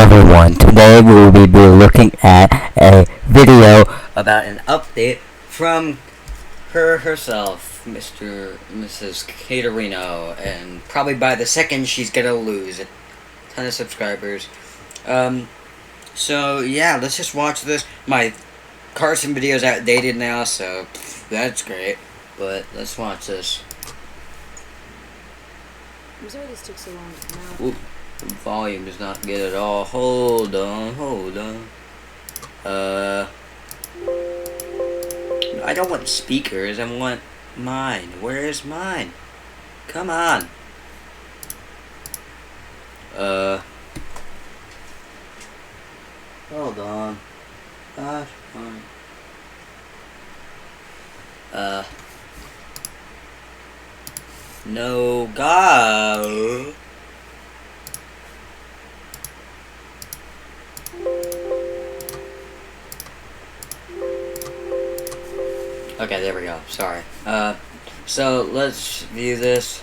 everyone, today we will be looking at a video about an update from herself, Mrs. Caterino, and probably by the second she's gonna lose a ton of subscribers. So yeah, let's just watch this. My Carson video is outdated now, so that's great, but let's watch this. I'm sorry this took so long to come out. Oop. The volume is not good at all. Hold on. I don't want speakers, I want mine. Where is mine? Come on. Hold on. Gosh, fine. No, go. Okay, there we go. Sorry. So let's view this.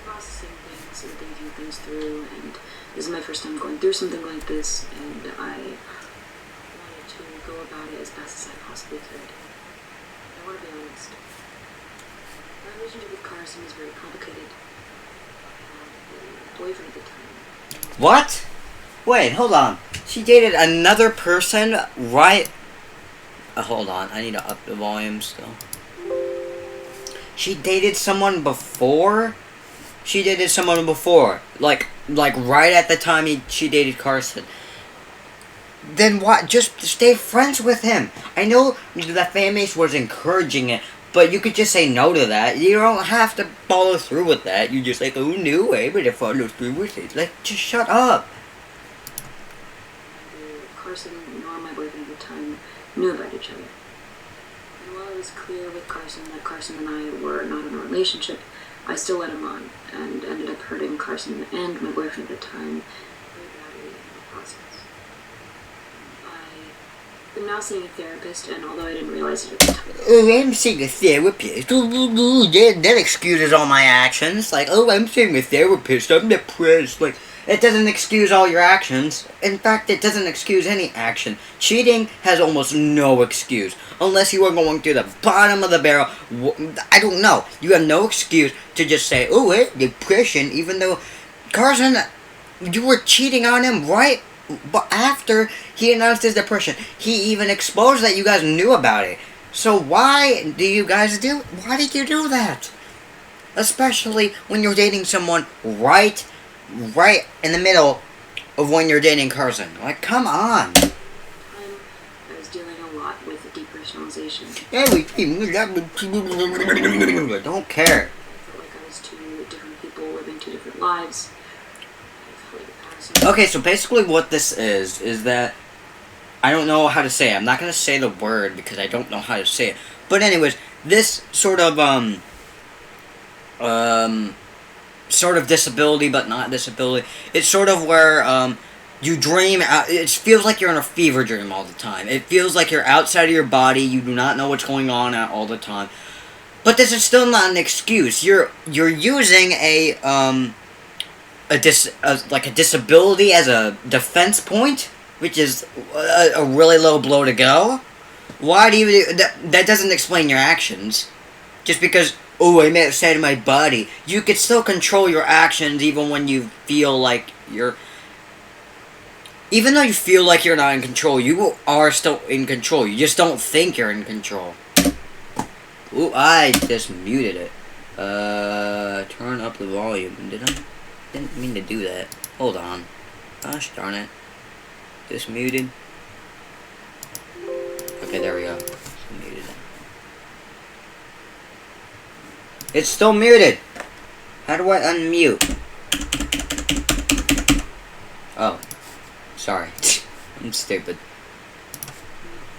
Processing things and thinking things through, and this is my first time going through something like this, and I wanted to go about it as best as I possibly could. I want to be honest. My relationship with Carson is very complicated. I had a boyfriend at the time. What? Wait, hold on. She dated another person right... hold on, I need to up the volume still. She dated someone before? She dated someone before. Like right at the time she dated Carson. Then what? Just stay friends with him. I know the fan base was encouraging it, but you could just say no to that. You don't have to follow through with that. You just like, oh no, I'm gonna follow through with it. Like, just shut up. Carson, nor my boyfriend at the time, knew about each other. And while it was clear with Carson that Carson and I were not in a relationship, I still let him on, and ended up hurting Carson and my boyfriend at the time very badly in the process. I'm now seeing a therapist, and although I didn't realize it at the time... Oh, I'm seeing a therapist. That excuses all my actions. Like, oh, I'm seeing a therapist. I'm depressed. Like, it doesn't excuse all your actions. In fact, it doesn't excuse any action. Cheating has almost no excuse. Unless you are going through the bottom of the barrel. I don't know. You have no excuse to just say, oh, wait, depression. Even though, Carson, you were cheating on him right but after he announced his depression. He even exposed that you guys knew about it. So why did you do that? Especially when you're dating someone right in the middle of when you're dating Carson. Like, come on. I was dealing a lot with depersonalization. I don't care. I felt like I was two different people living two different lives. Okay, so basically what this is that I don't know how to say it. I'm not gonna say the word because I don't know how to say it. But anyways, this sort of disability, but not disability. It's sort of where you dream out. It feels like you're in a fever dream all the time. It feels like you're outside of your body. You do not know what's going on all the time. But this is still not an excuse. You're using a disability as a defense point, which is a really low blow to go. Why do you... That doesn't explain your actions. Just because, oh, I'm outside of my body. You could still control your actions even when you feel like you're... Even though you feel like you're not in control, you are still in control. You just don't think you're in control. Ooh, I just muted it. Turn up the volume. Didn't mean to do that. Hold on. Gosh darn it. Just muted. Okay, there we go. Just muted it. It's still muted. How do I unmute? Oh. Sorry. I'm stupid.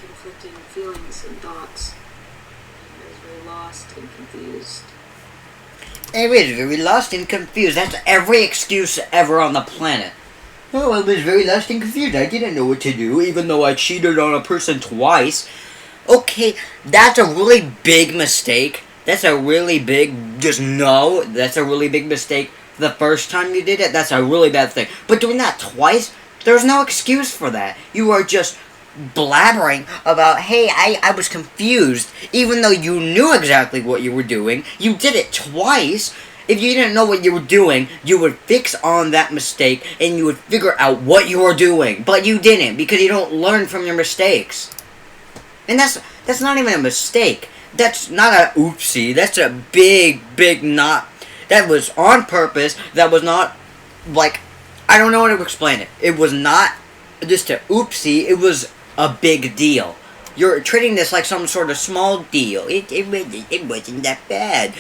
Conflicting feelings and thoughts. I was very lost and confused. I was very lost and confused. That's every excuse ever on the planet. Oh, I was very lost and confused. I didn't know what to do, even though I cheated on a person twice. Okay, that's a really big mistake. That's a really big... Just no, that's a really big mistake. The first time you did it, that's a really bad thing. But doing that twice, There's no excuse for that. You are just blabbering about, hey, I was confused, even though you knew exactly what you were doing. You did it twice. If you didn't know what you were doing, you would fix on that mistake and you would figure out what you were doing. But you didn't, because you don't learn from your mistakes. And that's not even a mistake. That's not a oopsie. That's a big not. That was on purpose. That was not, like, I don't know how to explain it. It was not just a oopsie. It was a big deal. You're treating this like some sort of small deal. It wasn't that bad.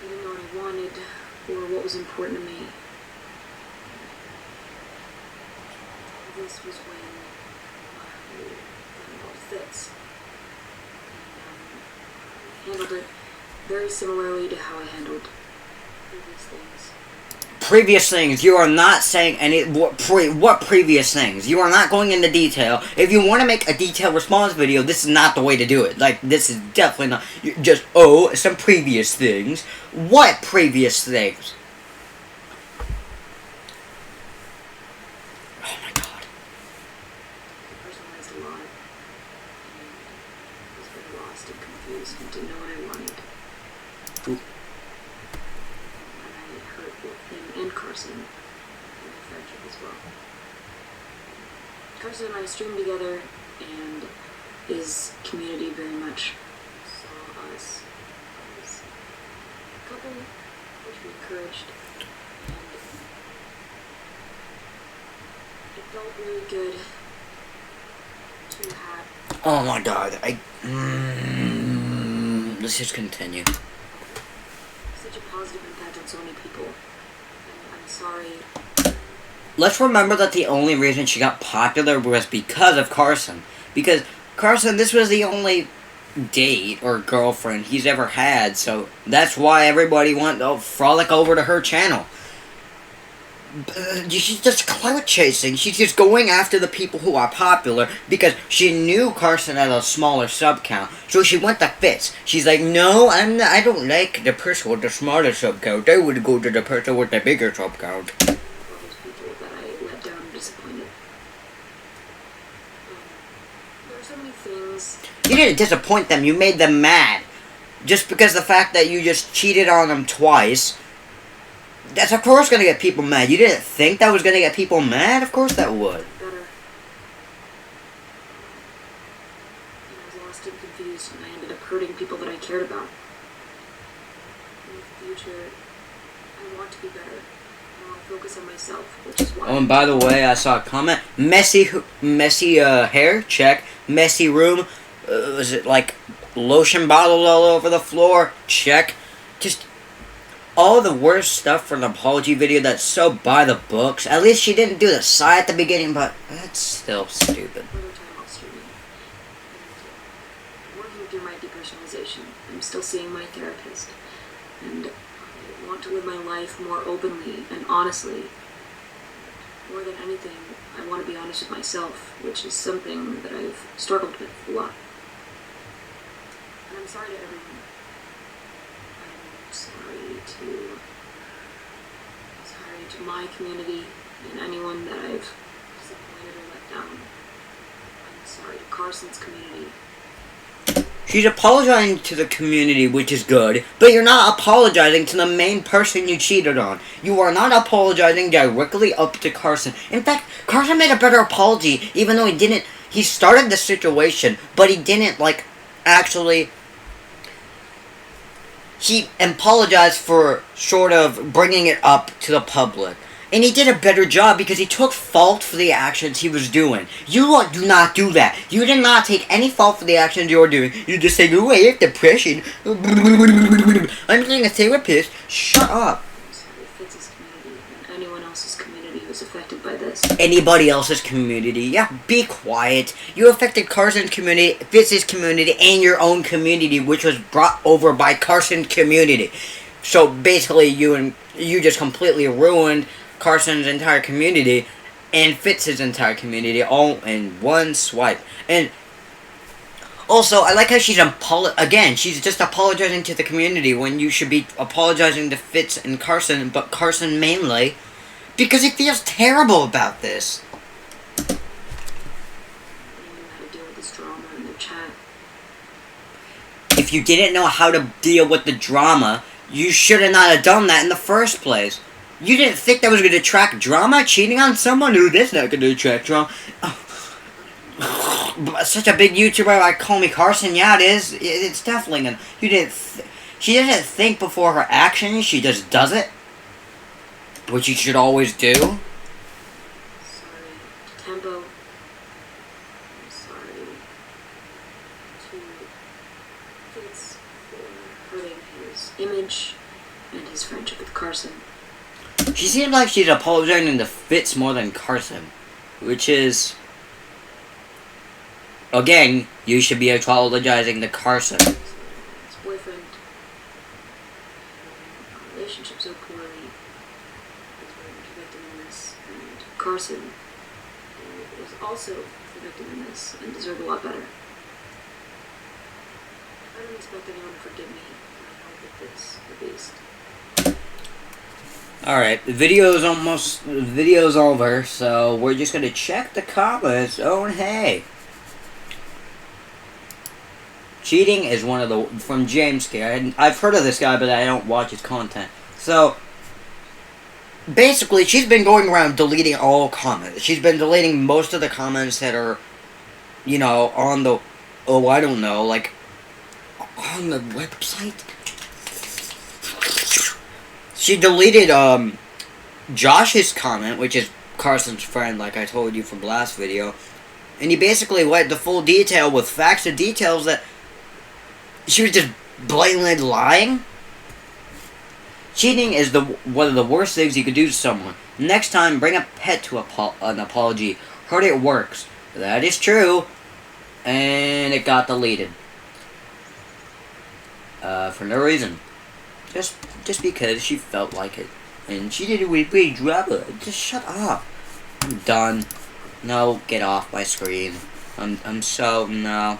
I didn't know what I wanted or what was important to me. This was when I found Fitz. And handled it very similarly to how I handled previous things. Previous things. You are not saying any what previous things. You are not going into detail. If you want to make a detailed response video, this is not the way to do it. Like, this is definitely not. Just, some previous things. What previous things? Oh my god. I personalized a lot. And was very lost and confused and didn't know what I wanted. Ooh. And I hurt both him and Carson in their friendship as well. Carson and I streamed together, and his community very much saw us as a couple, which we encouraged. And it felt really good to have Oh my god. Let's just continue. such a positive impact on so many people. And I'm sorry. Let's remember that the only reason she got popular was because of Carson. Because Carson, this was the only date or girlfriend he's ever had, so that's why everybody went to frolic over to her channel. She's just clout chasing. She's just going after the people who are popular because she knew Carson had a smaller sub count. So she went to Fitz. She's like, no, I don't like the person with the smaller sub count. I would go to the person with the bigger sub count. All those people that I let down and disappointed. There are so many things. You didn't disappoint them. You made them mad. Just because the fact that you just cheated on them twice, that's of course gonna get people mad. You didn't think that was gonna get people mad? Of course that would. Better. And I was lost and confused, and I ended up hurting people that I cared about. In the future, I want to be better. I want to focus on myself, which is why. Oh, and by the way, I saw a comment. Messy hair? Check. Messy room? Was it like lotion bottles all over the floor? Check. Just all the worst stuff from the apology video that's so by the books. At least she didn't do the sigh at the beginning, but that's still stupid. Further time off streaming. And working through my depersonalization. I'm still seeing my therapist. And I want to live my life more openly and honestly. More than anything, I want to be honest with myself, which is something that I've struggled with a lot. And I'm sorry to everyone. I'm sorry to my community and anyone that I've disappointed or let down. I'm sorry to Carson's community. She's apologizing to the community, which is good, but you're not apologizing to the main person you cheated on. You are not apologizing directly up to Carson. In fact, Carson made a better apology, even though he started the situation, but he didn't, actually. He apologized for sort of bringing it up to the public. And he did a better job because he took fault for the actions he was doing. You do not do that. You did not take any fault for the actions you were doing. You just say, oh, I have depression. I'm being a therapist. Shut up. I'm sorry Fitz's community and anyone else's community who's affected by this. Anybody else's community. Yeah, be quiet. You affected Carson's community, Fitz's community, and your own community, which was brought over by Carson's community. So basically, you just completely ruined Carson's entire community and Fitz's entire community all in one swipe. And also, I like how she's she's just apologizing to the community when you should be apologizing to Fitz and Carson, but Carson mainly, Because he feels terrible about this. They knew how to deal with this drama in their chat. If you didn't know how to deal with the drama, you should have not have done that in the first place. You didn't think that was going to attract drama? Cheating on someone? Ooh, that's not going to attract drama. But such a big YouTuber like Comey Carson, yeah, it is. It's definitely gonna. She doesn't think before her actions. She just does it, which you should always do. Sorry to Tempo. I'm sorry to Fitz for hurting his image and his friendship with Carson. She seems like she's apologizing to Fitz more than Carson, which is. Again, you should be apologizing to Carson. His boyfriend, our relationship so poorly, is very much a victim in this, and Carson was also a victim in this and deserved a lot better. I don't expect anyone to forgive me for my help with this, at least. Alright, the video's over, so we're just gonna check the comments. Oh, and hey. Cheating is one of the... From James K. I've heard of this guy, but I don't watch his content. So, basically, she's been going around deleting all comments. She's been deleting most of the comments that are, you know, on the... Oh, I don't know, like... On the website? She deleted, Josh's comment, which is Carson's friend, like I told you from the last video. And he basically went the full detail with facts and details that... She was just blatantly lying. Cheating is one of the worst things you could do to someone. Next time, bring a pet to an apology. Heard it works. That is true. And it got deleted. For no reason. Just because she felt like it. And she did it with big drama. Just shut up. I'm done. No, get off my screen. I'm so... No.